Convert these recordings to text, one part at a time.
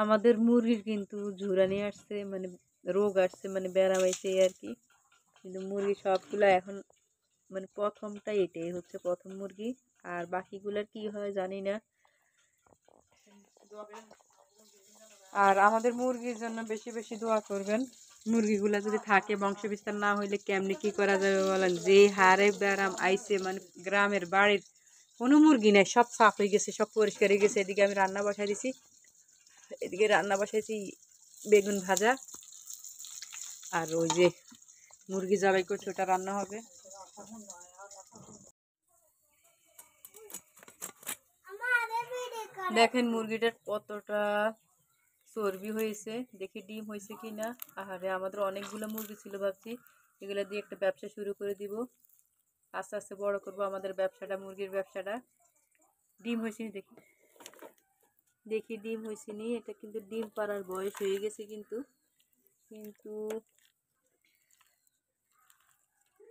আমাদের মুরগির কিন্তু ঝুরানি আসছে, মানে রোগ আসছে, মানে ব্যারাম আইছে আর কি। কিন্তু মুরগি সবগুলা এখন মানে প্রথমটা এটাই হচ্ছে প্রথম মুরগি। আর বাকিগুলার কি হয় জানি না। আর আমাদের মুরগির জন্য বেশি বেশি দোয়া করবেন। মুরগিগুলা যদি থাকে, বংশ বিস্তার না হইলে কেমনি কি করা যাবে বলেন। যে হারে ব্যারাম আইছে, মানে গ্রামের বাড়ির কোনো মুরগি নেই, সব সাফ হয়ে গেছে, সব পরিষ্কার হয়ে গেছে। এদিকে আমি রান্না বসাই দিছি, এদিকে রান্না বসাইছি বেগুন ভাজা, আর ওই যে মুরগি জবাই করছে ওটা রান্না হবে। দেখেন মুরগিটার কতটা চর্বি হয়েছে, দেখি ডিম হয়েছে কিনা। আহারে, আমাদের অনেকগুলো মুরগি ছিল, ভাবছি এগুলো দিয়ে একটা ব্যবসা শুরু করে দিব, আস্তে আস্তে বড় করব আমাদের ব্যবসাটা, মুরগির ব্যবসাটা। ডিম হয়েছে নি দেখি, দেখি ডিম হয়েছে নি। এটা কিন্তু ডিম পাড়ার বয়স হয়ে গেছে, কিন্তু কিন্তু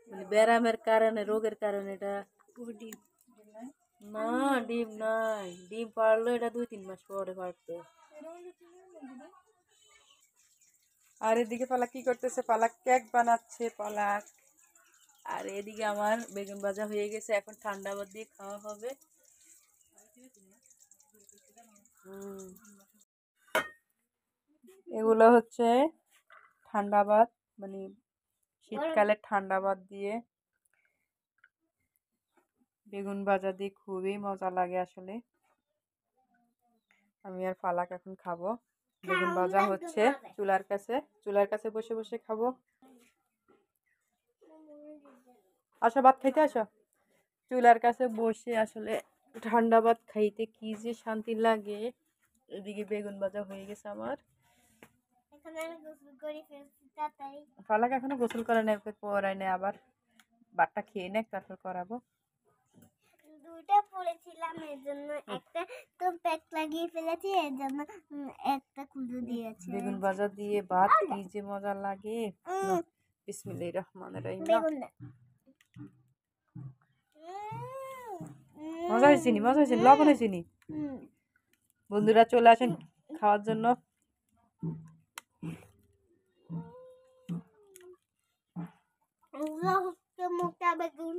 মানে ব্যারামের কারণে, রোগের কারণে এটা না, ডিম নাই। ডিম পারলো এটা 2-3 মাস পরে পারতো। আর এদিকে পালাক কি করতেছে, পালাক কেক বানাচ্ছে পালাক। আর এদিকে আমার বেগুন ভাজা হয়ে গেছে, এখন ঠান্ডা ভাত দিয়ে খাওয়া হবে। এগুলো হচ্ছে ঠান্ডা ভাত, মানে শীতকালে ঠান্ডা ভাত দিয়ে বেগুন ভাজা দিয়ে খুবই মজা লাগে আসলে। আমি আর ফালাক এখন খাবো। বেগুন ভাজা হচ্ছে চুলার কাছে বসে বসে খাবো। আসো ভাত খাইতে আসো। চুলার কাছে বসে আসলে ঠান্ডা ভাত খাইতে কি যে শান্তি লাগে। এদিকে বেগুন ভাজা হয়ে গেছে আমার। ফালাক এখনো গোসল করে নেই, পরাই নেই, আবার ভাতটা খেয়ে নেক তারপর করাবো। দুইটা পড়েছিলাম, এর জন্য একটা তো প্যাক লাগিয়ে ফেলেছি, এর জন্য একটা খুলে দিয়েছি। বেগুন ভাজা দিয়ে ভাত কি যে মজা লাগে। বিসমিল্লাহির রহমানির রহিম। মজা হয়েছে নি, মজা হয়েছে, লবণ হয়েছে নি। বন্ধুরা চলে আসেন খাওয়ার জন্য। মোটা বেগুন।